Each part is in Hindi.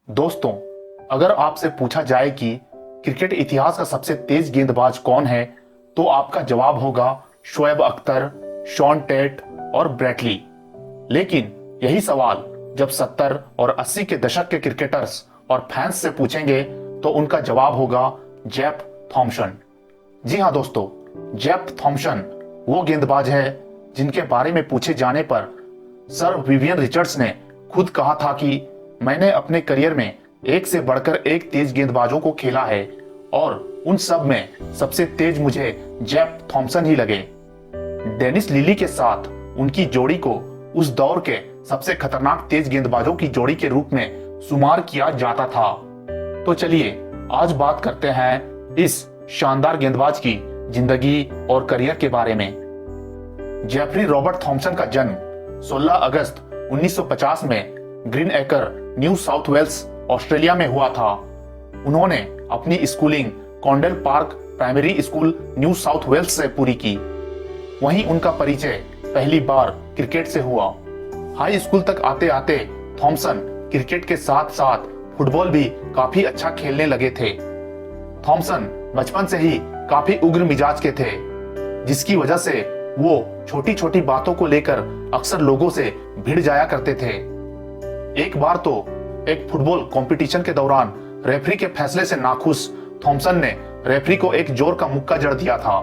दोस्तों, अगर आपसे पूछा जाए कि क्रिकेट इतिहास का सबसे तेज गेंदबाज कौन है, तो आपका जवाब होगा शोएब अख्तर, शॉन टेट और ब्रेटली। लेकिन यही सवाल जब 70 और 80 के दशक के क्रिकेटर्स और फैंस से पूछेंगे तो उनका जवाब होगा जेफ थॉम्पसन। जी हाँ दोस्तों, जेफ थॉम्पसन वो गेंदबाज है जिनके बारे में पूछे जाने पर सर विवियन रिचर्ड्स ने खुद कहा था कि मैंने अपने करियर में एक से बढ़कर एक तेज गेंदबाजों को खेला है और उन सब में सबसे तेज मुझे जेफ थॉम्पसन ही लगे। डेनिस लिली के साथ उनकी जोड़ी को उस दौर के सबसे खतरनाक तेज गेंदबाजों की जोड़ी के रूप में शुमार किया जाता था। तो चलिए आज बात करते हैं इस शानदार गेंदबाज की जिंदगी और करियर के बारे में। जेफरी रॉबर्ट थॉम्पसन का जन्म 16 अगस्त 1950 में Greenacre, New South Wales, Australia में हुआ था। उन्होंने अपनी schooling Condell Park Primary School, New South Wales से पूरी की। वहीं उनका परिचय पहली बार क्रिकेट से हुआ। हाई स्कूल तक आते आते थॉम्पसन क्रिकेट के साथ साथ फुटबॉल भी काफी अच्छा खेलने लगे थे। थॉम्पसन बचपन से ही काफी उग्र मिजाज के थे, जिसकी वजह से वो छोटी छोटी बातों को लेकर अक्सर लोगों से भिड़ जाया करते थे। एक बार तो एक फुटबॉल कंपटीशन के दौरान रेफरी के फैसले से नाखुश थॉम्पसन ने रेफरी को एक जोर का मुक्का जड़ दिया था।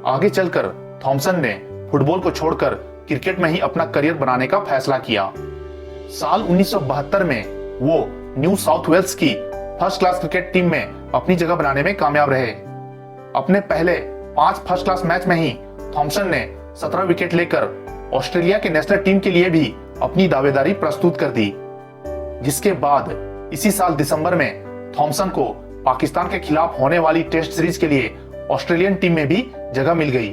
आगे चलकर थॉम्पसन ने फुटबॉल को छोड़कर क्रिकेट में ही अपना करियर बनाने का फैसला किया। साल 1972 में वो न्यू साउथ वेल्स की फर्स्ट क्लास क्रिकेट टीम में अपनी जगह बनाने में कामयाब रहे। अपने पहले 5 फर्स्ट क्लास मैच में ही थॉम्पसन ने 17 विकेट लेकर ऑस्ट्रेलिया के नेशनल टीम के लिए भी अपनी दावेदारी प्रस्तुत कर दी। जिसके बाद इसी साल दिसंबर में थॉम्पसन को पाकिस्तान के खिलाफ होने वाली टेस्ट सीरीज के लिए ऑस्ट्रेलियन टीम में भी जगह मिल गई,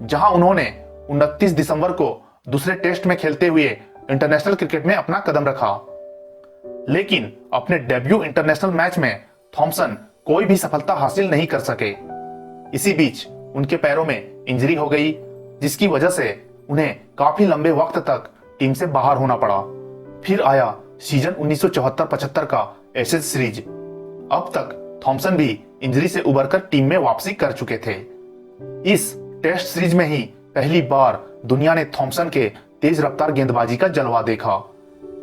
जहां उन्होंने 29 दिसंबर को दूसरे टेस्ट में खेलते हुए इंटरनेशनल क्रिकेट में अपना कदम रखा। लेकिन अपने डेब्यू इंटरनेशनल मैच में थॉम्पसन कोई भी सफलता हासिल नहीं कर सके। इसी बीच उनके पैरों में इंजरी हो गई, जिसकी वजह से उन्हें काफी लंबे वक्त तक टीम से बाहर होना पड़ा। फिर आया सीजन 1974-75 का एशेज सीरीज। अब तक थॉम्पसन भी इंजरी से उबरकर टीम में वापसी कर चुके थे। इस टेस्ट सीरीज में ही पहली बार दुनिया ने थॉम्पसन के तेज रफ्तार गेंदबाजी का जलवा देखा।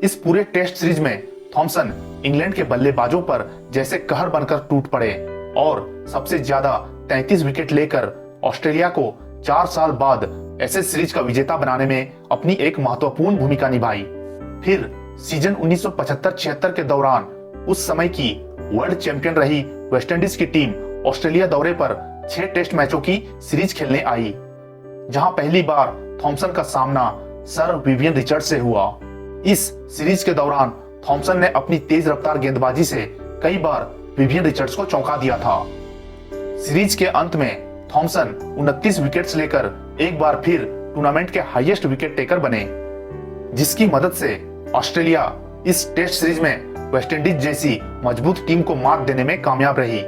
इस पूरे टेस्ट सीरीज में थॉम्पसन इंग्लैंड के बल्लेबाजों पर जैसे कहर बनकर टूट पड़े और सबसे ज्यादा 33 विकेट लेकर ऑस्ट्रेलिया को 4 साल बाद एशेज सीरीज का विजेता बनाने में अपनी एक महत्वपूर्ण भूमिका निभाई। फिर सीजन 1975-76 के दौरान उस समय की वर्ल्ड चैंपियन रही वेस्टइंडीज की टीम ऑस्ट्रेलिया दौरे पर 6 टेस्ट मैचों की सीरीज खेलने आई, जहां पहली बार थॉम्पसन का सामना सर विवियन रिचर्ड्स से हुआ। इस सीरीज के दौरान थॉम्पसन ने अपनी तेज रफ्तार गेंदबाजी से कई बार विवियन रिचर्ड्स को चौंका दिया था। सीरीज के अंत में थॉम्पसन 29 विकेट्स लेकर एक बार फिर टूर्नामेंट के हाईएस्ट विकेट टेकर बने, जिसकी मदद से ऑस्ट्रेलिया इस टेस्ट सीरीज में वेस्टइंडीज जैसी मजबूत टीम को मात देने में कामयाब रही।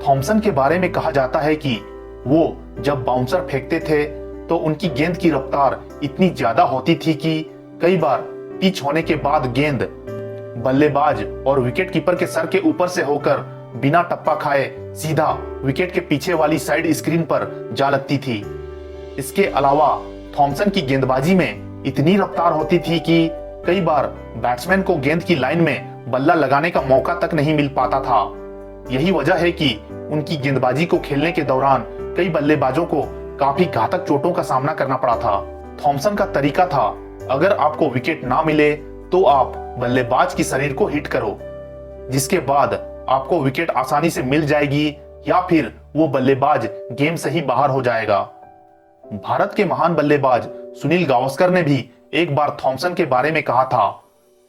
थॉम्पसन के बारे में कहा जाता है कि वो जब बाउंसर फेंकते थे तो उनकी गेंद की रफ्तार इतनी ज्यादा होती थी कि कई बार पिच होने के बाद गेंद बल्लेबाज और विकेटकीपर के सर के ऊपर से होकर बिना टप्पा खाए सीधा विकेट के पीछे वाली साइड स्क्रीन पर जा लगती थी। इसके अलावा थॉम्पसन की गेंदबाजी में इतनी रफ्तार होती थी कि कई बार बैट्समैन को गेंद की लाइन में बल्ला लगाने का मौका तक नहीं मिल पाता था। यही वजह है कि उनकी गेंदबाजी को खेलने के दौरान कई बल्लेबाजों को काफी घातक चोटों का सामना करना पड़ा था। थॉम्पसन का तरीका था, अगर आपको विकेट ना मिले तो आप बल्लेबाज की शरीर को हिट करो, जिसके बाद आपको विकेट आसानी से मिल जाएगी या फिर वो बल्लेबाज गेम से ही बाहर हो जाएगा। भारत के महान बल्लेबाज सुनील गावस्कर ने भी एक बार थॉम्पसन के बारे में कहा था,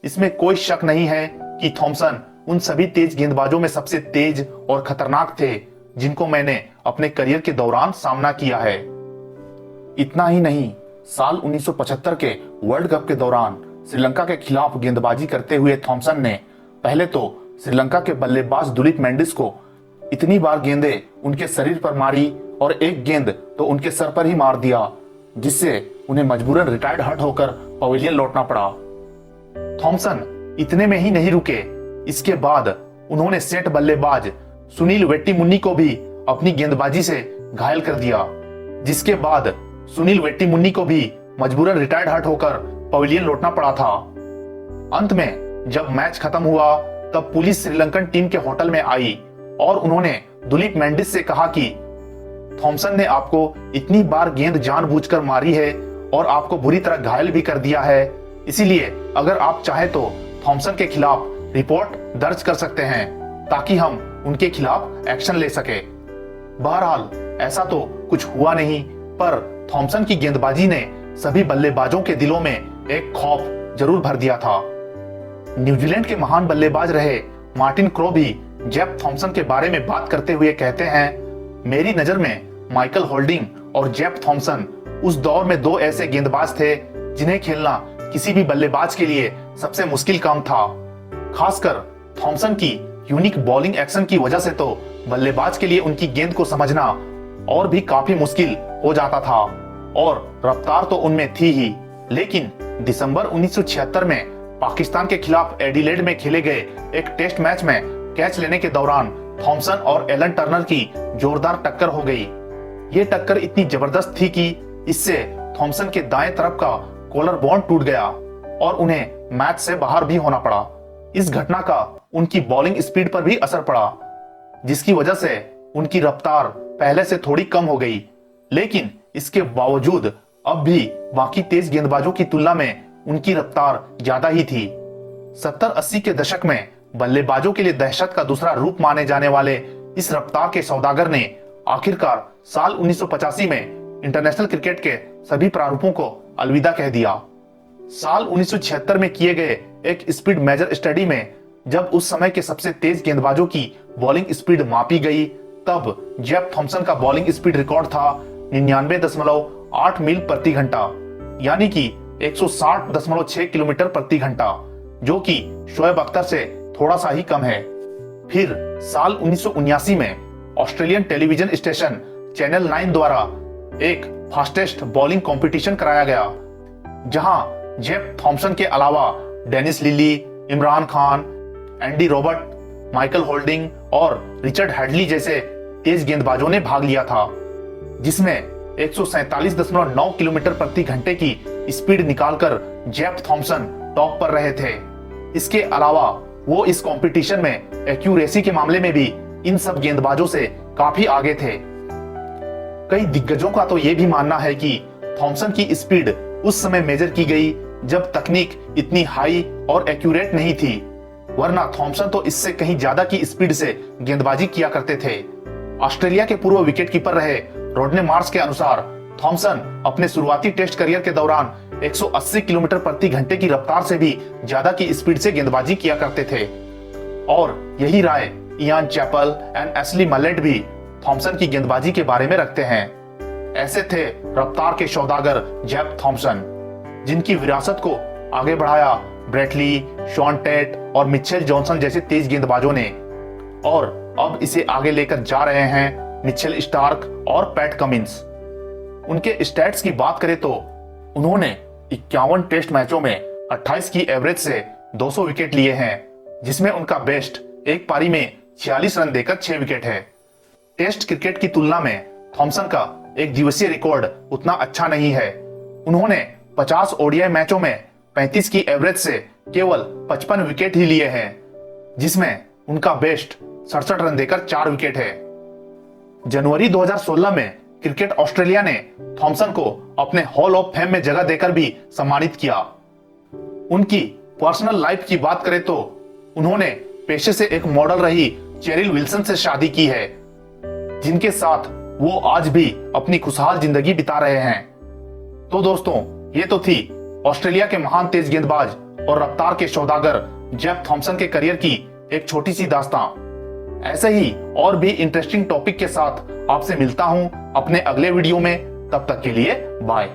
इसमें कोई शक नहीं है कि थॉम्पसन उन सभी तेज गेंदबाजों में सबसे तेज और खतरनाक थे जिनको मैंने अपने करियर के दौरान सामना किया है। इतना ही नहीं, साल 1975 के वर्ल्ड कप के दौरान श्रीलंका के खिलाफ गेंदबाजी करते हुए थॉम्पसन ने पहले तो श्रीलंका के बल्लेबाज दुलीप मेंडिस को इतनी बार गेंदें उनके शरीर पर मारी और एक गेंद तो उनके सर पर ही मार दिया, जिससे उन्हें मजबूरन रिटायर्ड हर्ट होकर पवेलियन लौटना पड़ा। थॉम्पसन इतने में ही नहीं रुके, इसके बाद उन्होंने सेट बल्लेबाज सुनील वेट्टीमुन्नी को भी अपनी गेंदबाजी से घायल कर दिया, जिसके बाद सुनील वेट्टीमुन्नी को भी मजबूरन रिटायर्ड हर्ट होकर पवेलियन लौटना पड़ा था। अंत में जब मैच खत्म हुआ तब पुलिस श्रीलंकन टीम के होटल में आई और उन्होंने दुलीप मेंडिस से कहा कि थॉमसन ने आपको इतनी बार गेंद जानबूझकर मारी है और आपको बुरी तरह घायल भी कर दिया है, इसीलिए अगर आप चाहे तो थॉमसन के खिलाफ रिपोर्ट दर्ज कर सकते हैं ताकि हम उनके खिलाफ एक्शन ले सके। बहरहाल ऐसा तो कुछ हुआ नहीं, पर थॉमसन की गेंदबाजी ने सभी बल्लेबाजों के दिलों में एक खौफ जरूर भर दिया था। न्यूजीलैंड के महान बल्लेबाज रहे मार्टिन क्रो भी जेफ थॉमसन के बारे में बात करते हुए कहते हैं, मेरी नजर में माइकल होल्डिंग और जेफ थॉमसन उस दौर में दो ऐसे गेंदबाज थे जिन्हें खेलना किसी भी बल्लेबाज के लिए सबसे मुश्किल काम था। खासकर थॉमसन की यूनिक बॉलिंग एक्शन की वजह से तो बल्लेबाज के लिए उनकी गेंद को समझना और भी काफी मुश्किल हो जाता था, और रफ्तार तो उनमें थी ही। लेकिन दिसंबर 1976 में पाकिस्तान के खिलाफ एडिलेड में खेले गए एक टेस्ट मैच में कैच लेने के दौरान थॉमसन और एलन टर्नर की जोरदार टक्कर हो गई। ये टक्कर इतनी जबरदस्त थी कि इससे थॉमसन के दाएं तरफ का कॉलर बोन टूट गया और उन्हें मैच से बाहर भी होना पड़ा। इस घटना का उनकी बॉलिंग स्पीड पर भी असर पड़ा, जिसकी वजह से उनकी रफ्तार पहले से थोड़ी कम हो गई। लेकिन इसके बावजूद अब भी बाकी तेज गेंदबाजों की तुलना में उनकी रफ्तार ज्यादा ही थी। 70-80 के दशक में बल्लेबाजों के लिए दहशत का दूसरा रूप माने जाने वाले इस रफ्तार के सौदागर ने आखिरकार साल 1985 में इंटरनेशनल क्रिकेट के सभी प्रारूपों को अलविदा कह दिया। साल 1976 में किए गए एक स्पीड मेजर स्टडी में जब उस समय के सबसे तेज गेंदबाजों की बॉलिंग स्पीड मापी गई, तब जेफ थॉमसन का बॉलिंग स्पीड रिकॉर्ड था 99.8 मील प्रति घंटा, यानी कि 160.6 किलोमीटर प्रति घंटा, जो कि शोएब अख्तर से थोड़ा सा ही कम है। फिर साल 1979 में ऑस्ट्रेलियन टेलीविजन स्टेशन चैनल 9 द्वारा एक फास्टेस्ट बॉलिंग कंपटीशन कराया गया, जहां जेफ थॉमसन के अलावा Dennis Lillee, Imran Khan, Andy Robert, Michael Holding और रिचर्ड हैडली जैसे तेज गेंदबाजों ने भाग लिया था, जिसमें 147.9 किलोमीटर प्रति घंटे की स्पीड निकालकर जेफ थॉमसन टॉप पर रहे थे। इसके अलावा वो इस कंपटीशन में एक्यूरेसी के मामले में भी इन सब गेंदबाजों से काफी आगे थे। कई दिग्गजों का तो ये भी मानना है कि थॉमसन की स्पीड उस समय मेजर की गई जब तकनीक इतनी हाई और एक्यूरेट नहीं थी, वरना थॉमसन तो इससे कहीं ज्यादा की स्पीड से गेंदबाजी किया करते थे। ऑस्ट्रेलिया के पूर्व विकेटकीपर रहे रोडने मार्श के अनुसार थॉमसन अपने शुरुआती टेस्ट करियर के दौरान 180 किलोमीटर प्रति घंटे की रफ्तार से भी ज्यादा की स्पीड से गेंदबाजी किया करते थे, और यही राय Ian Chappell and Ashley Mallett भी थॉमसन की गेंदबाजी के बारे में रखते हैं। ऐसे थे रफ्तार के सौदागर जेफ थॉमसन, जिनकी विरासत को आगे बढ़ाया ब्रेटली, शॉन टेट और मिचेल जॉनसन जैसे तेज गेंदबाजों ने, और अब इसे आगे लेकर जा रहे हैं मिचेल स्टार्क और पैट कमिंस। उनके स्टैट्स की बात करें तो उन्होंने 51 टेस्ट मैचों में 28 की एवरेज से 200 विकेट लिए हैं, जिसमें उनका बेस्ट एक पारी में 46 रन देकर 6 विकेट है। टेस्ट क्रिकेट की तुलना में थॉमसन का एक दिवसीय रिकॉर्ड उतना अच्छा नहीं है। उन्होंने 50 ओडीआई मैचों में 35 की एवरेज से केवल 55 विकेट ही लिए हैं, जिसमें उनका बेस्ट 67 रन देकर 4 विकेट है। जनवरी 2016 में क्रिकेट ऑस्ट्रेलिया ने थॉमसन को अपने हॉल ऑफ फेम में जगह देकर भी सम्मानित किया। उनकी पर्सनल लाइफ की बात करें तो उन्होंने पेशे से एक मॉडल रही चेरिल विल्सन से शादी की है, जिनके साथ वो आज भी अपनी खुशहाल जिंदगी बिता रहे हैं। तो दोस्तों, ये तो थी ऑस्ट्रेलिया के महान तेज गेंदबाज और रफ्तार के सौदागर जेफ थॉमसन के करियर की एक छोटी सी दास्तां। ऐसे ही और भी इंटरेस्टिंग टॉपिक के साथ आपसे मिलता हूं अपने अगले वीडियो में। तब तक के लिए बाय।